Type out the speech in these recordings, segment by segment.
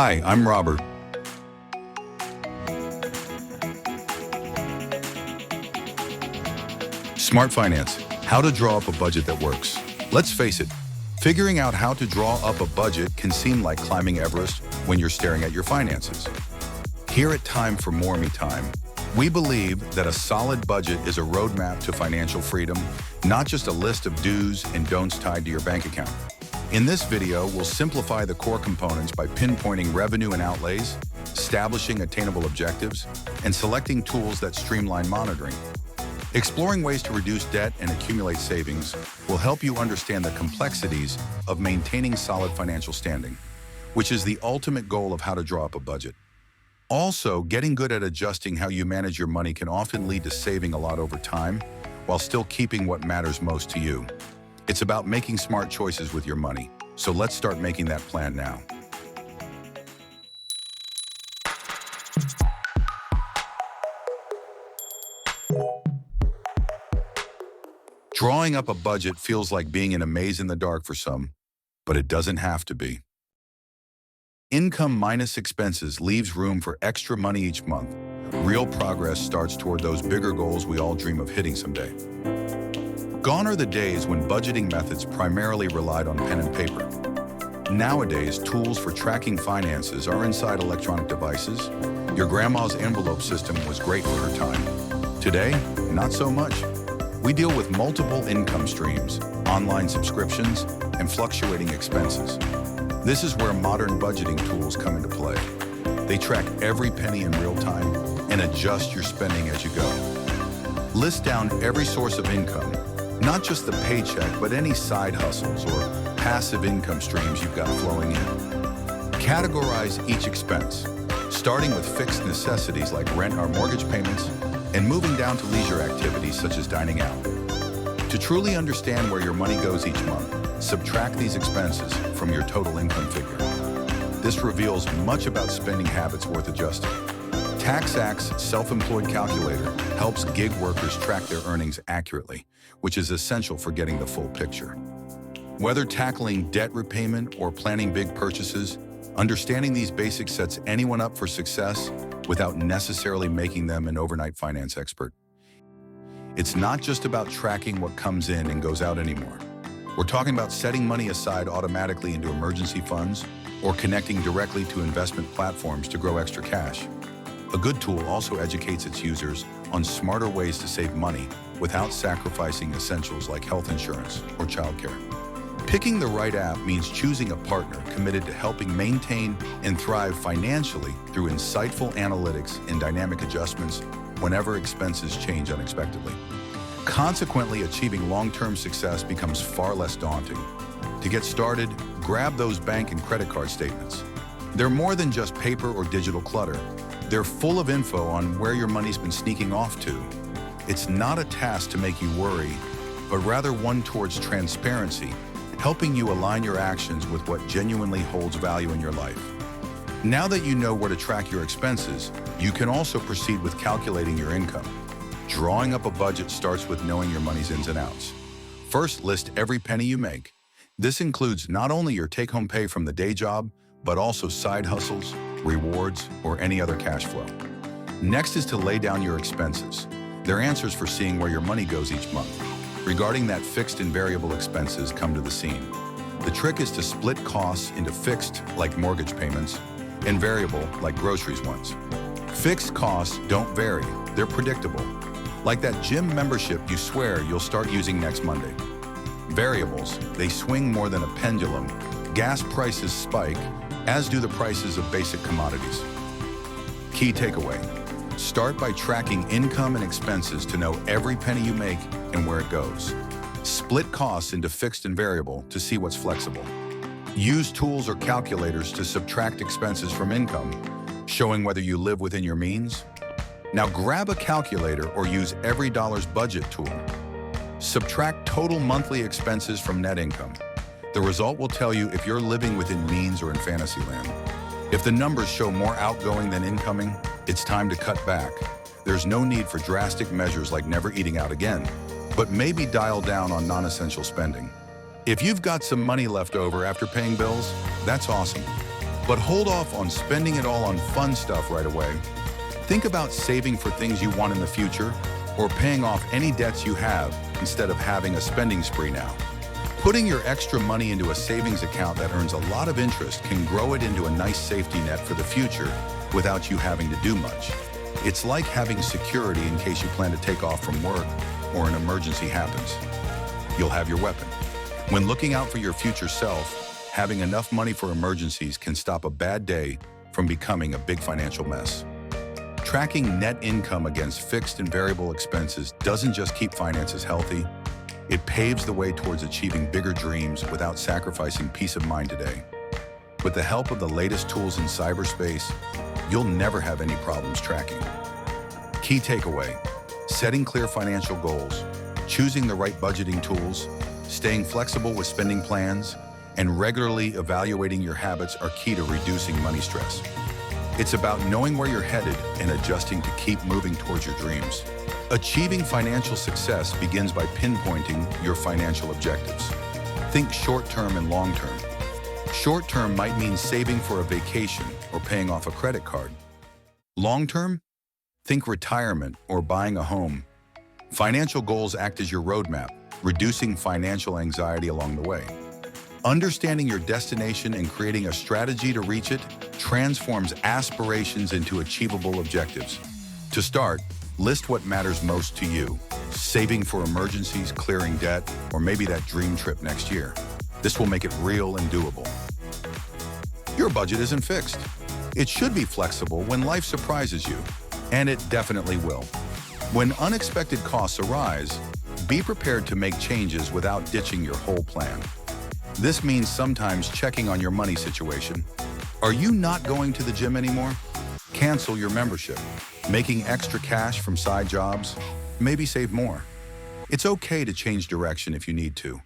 Hi, I'm Robert. Smart Finance, how to draw up a budget that works. Let's face it, figuring out how to draw up a budget can seem like climbing Everest when you're staring at your finances. Here at Time for More Me Time, we believe that a solid budget is a roadmap to financial freedom, not just a list of do's and don'ts tied to your bank account. In this video, we'll simplify the core components by pinpointing revenue and outlays, establishing attainable objectives, and selecting tools that streamline monitoring. Exploring ways to reduce debt and accumulate savings will help you understand the complexities of maintaining solid financial standing, which is the ultimate goal of how to draw up a budget. Also, getting good at adjusting how you manage your money can often lead to saving a lot over time, while still keeping what matters most to you. It's about making smart choices with your money, so let's start making that plan now. Drawing up a budget feels like being in a maze in the dark for some, but it doesn't have to be. Income minus expenses leaves room for extra money each month. Real progress starts toward those bigger goals we all dream of hitting someday. Gone are the days when budgeting methods primarily relied on pen and paper. Nowadays, tools for tracking finances are inside electronic devices. Your grandma's envelope system was great for her time. Today, not so much. We deal with multiple income streams, online subscriptions, and fluctuating expenses. This is where modern budgeting tools come into play. They track every penny in real time and adjust your spending as you go. List down every source of income, not just the paycheck, but any side hustles or passive income streams you've got flowing in. Categorize each expense, starting with fixed necessities like rent or mortgage payments, and moving down to leisure activities such as dining out. To truly understand where your money goes each month, subtract these expenses from your total income figure. This reveals much about spending habits worth adjusting. TaxAct's self-employed calculator helps gig workers track their earnings accurately, which is essential for getting the full picture. Whether tackling debt repayment or planning big purchases, understanding these basics sets anyone up for success without necessarily making them an overnight finance expert. It's not just about tracking what comes in and goes out anymore. We're talking about setting money aside automatically into emergency funds or connecting directly to investment platforms to grow extra cash. A good tool also educates its users on smarter ways to save money without sacrificing essentials like health insurance or childcare. Picking the right app means choosing a partner committed to helping maintain and thrive financially through insightful analytics and dynamic adjustments whenever expenses change unexpectedly. Consequently, achieving long-term success becomes far less daunting. To get started, grab those bank and credit card statements. They're more than just paper or digital clutter. They're full of info on where your money's been sneaking off to. It's not a task to make you worry, but rather one towards transparency, helping you align your actions with what genuinely holds value in your life. Now that you know where to track your expenses, you can also proceed with calculating your income. Drawing up a budget starts with knowing your money's ins and outs. First, list every penny you make. This includes not only your take-home pay from the day job, but also side hustles, rewards, or any other cash flow. Next is to lay down your expenses. They're answers for seeing where your money goes each month. Regarding that, fixed and variable expenses come to the scene. The trick is to split costs into fixed, like mortgage payments, and variable, like groceries ones. Fixed costs don't vary, they're predictable. Like that gym membership you swear you'll start using next Monday. Variables, they swing more than a pendulum. Gas prices spike, as do the prices of basic commodities. Key takeaway: start by tracking income and expenses to know every penny you make and where it goes. Split costs into fixed and variable to see what's flexible. Use tools or calculators to subtract expenses from income, showing whether you live within your means. Now grab a calculator or use Every Dollar's budget tool. Subtract total monthly expenses from net income. The result will tell you if you're living within means or in fantasy land. If the numbers show more outgoing than incoming, it's time to cut back. There's no need for drastic measures like never eating out again, but maybe dial down on non-essential spending. If you've got some money left over after paying bills, that's awesome. But hold off on spending it all on fun stuff right away. Think about saving for things you want in the future or paying off any debts you have instead of having a spending spree now. Putting your extra money into a savings account that earns a lot of interest can grow it into a nice safety net for the future without you having to do much. It's like having security in case you plan to take off from work or an emergency happens. You'll have your weapon. When looking out for your future self, having enough money for emergencies can stop a bad day from becoming a big financial mess. Tracking net income against fixed and variable expenses doesn't just keep finances healthy, it paves the way towards achieving bigger dreams without sacrificing peace of mind today. With the help of the latest tools in cyberspace, you'll never have any problems tracking. Key takeaway: setting clear financial goals, choosing the right budgeting tools, staying flexible with spending plans, and regularly evaluating your habits are key to reducing money stress. It's about knowing where you're headed and adjusting to keep moving towards your dreams. Achieving financial success begins by pinpointing your financial objectives. Think short-term and long-term. Short-term might mean saving for a vacation or paying off a credit card. Long-term? Think retirement or buying a home. Financial goals act as your roadmap, reducing financial anxiety along the way. Understanding your destination and creating a strategy to reach it transforms aspirations into achievable objectives. To start, list what matters most to you: saving for emergencies, clearing debt, or maybe that dream trip next year. This will make it real and doable. Your budget isn't fixed. It should be flexible when life surprises you, and it definitely will. When unexpected costs arise, be prepared to make changes without ditching your whole plan. This means sometimes checking on your money situation. Are you not going to the gym anymore? Cancel your membership. Making extra cash from side jobs? Maybe save more. It's okay to change direction if you need to.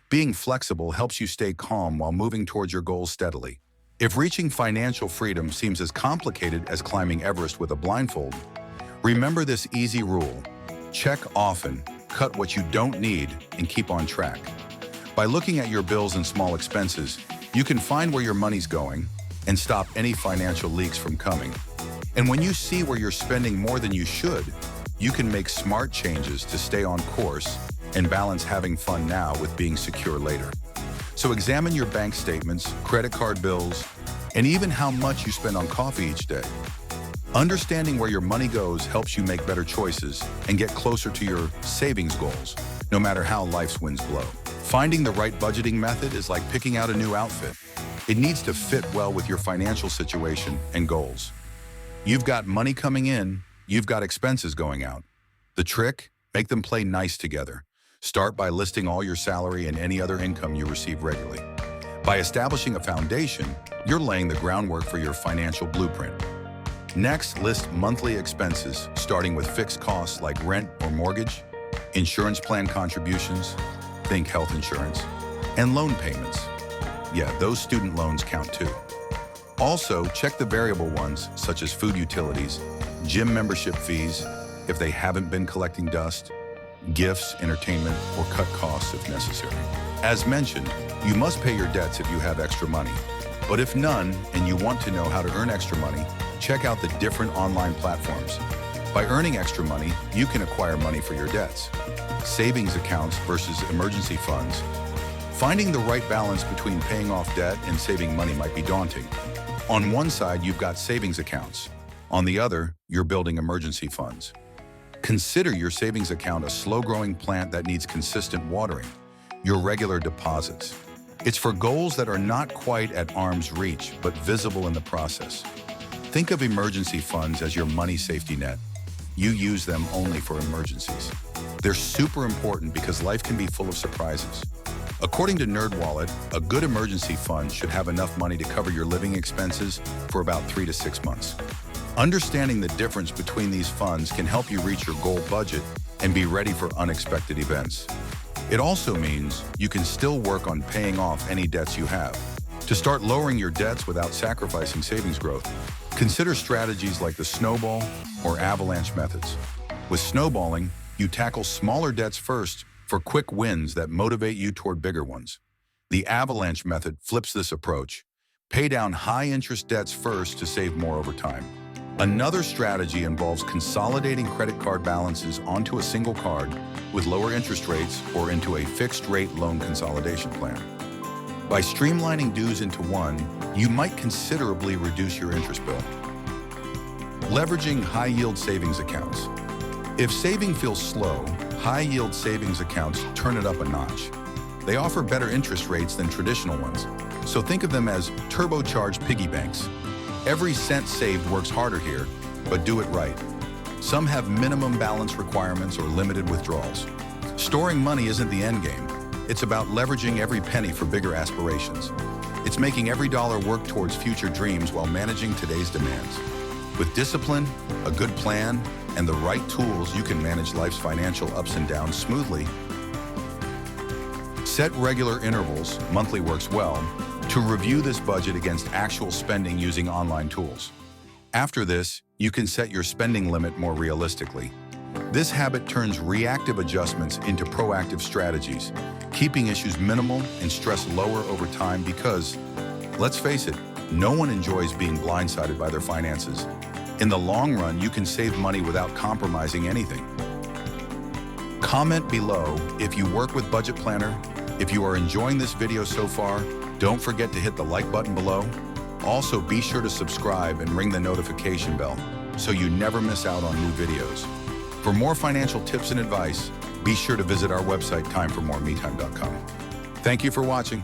Being flexible helps you stay calm while moving towards your goals steadily. If reaching financial freedom seems as complicated as climbing Everest with a blindfold, remember this easy rule: check often, cut what you don't need, and keep on track. By looking at your bills and small expenses, you can find where your money's going and stop any financial leaks from coming. And when you see where you're spending more than you should, you can make smart changes to stay on course and balance having fun now with being secure later. So examine your bank statements, credit card bills, and even how much you spend on coffee each day. Understanding where your money goes helps you make better choices and get closer to your savings goals, no matter how life's winds blow. Finding the right budgeting method is like picking out a new outfit. It needs to fit well with your financial situation and goals. You've got money coming in, you've got expenses going out. The trick? Make them play nice together. Start by listing all your salary and any other income you receive regularly. By establishing a foundation, you're laying the groundwork for your financial blueprint. Next, list monthly expenses, starting with fixed costs like rent or mortgage, insurance plan contributions, think health insurance, and loan payments. Yeah, those student loans count too. Also, check the variable ones, such as food utilities, gym membership fees, if they haven't been collecting dust, gifts, entertainment, or cut costs if necessary. As mentioned, you must pay your debts if you have extra money. But if none, and you want to know how to earn extra money, check out the different online platforms. By earning extra money, you can acquire money for your debts. Savings accounts versus emergency funds. Finding the right balance between paying off debt and saving money might be daunting. On one side, you've got savings accounts. On the other, you're building emergency funds. Consider your savings account a slow-growing plant that needs consistent watering, your regular deposits. It's for goals that are not quite at arm's reach, but visible in the process. Think of emergency funds as your money safety net. You use them only for emergencies. They're super important because life can be full of surprises. According to NerdWallet, a good emergency fund should have enough money to cover your living expenses for about 3 to 6 months. Understanding the difference between these funds can help you reach your goal budget and be ready for unexpected events. It also means you can still work on paying off any debts you have. To start lowering your debts without sacrificing savings growth, consider strategies like the snowball or avalanche methods. With snowballing, you tackle smaller debts first for quick wins that motivate you toward bigger ones. The avalanche method flips this approach. Pay down high-interest debts first to save more over time. Another strategy involves consolidating credit card balances onto a single card with lower interest rates or into a fixed-rate loan consolidation plan. By streamlining dues into one, you might considerably reduce your interest bill. Leveraging high-yield savings accounts. If saving feels slow, high-yield savings accounts turn it up a notch. They offer better interest rates than traditional ones, so think of them as turbocharged piggy banks. Every cent saved works harder here, but do it right. Some have minimum balance requirements or limited withdrawals. Storing money isn't the end game. It's about leveraging every penny for bigger aspirations. It's making every dollar work towards future dreams while managing today's demands. With discipline, a good plan, and the right tools, you can manage life's financial ups and downs smoothly. Set regular intervals, monthly works well, to review this budget against actual spending using online tools. After this, you can set your spending limit more realistically. This habit turns reactive adjustments into proactive strategies, keeping issues minimal and stress lower over time because, let's face it, no one enjoys being blindsided by their finances. In the long run, you can save money without compromising anything. Comment below if you work with Budget Planner. If you are enjoying this video so far, don't forget to hit the like button below. Also, be sure to subscribe and ring the notification bell so you never miss out on new videos. For more financial tips and advice, be sure to visit our website, timeformoremetime.com. Thank you for watching.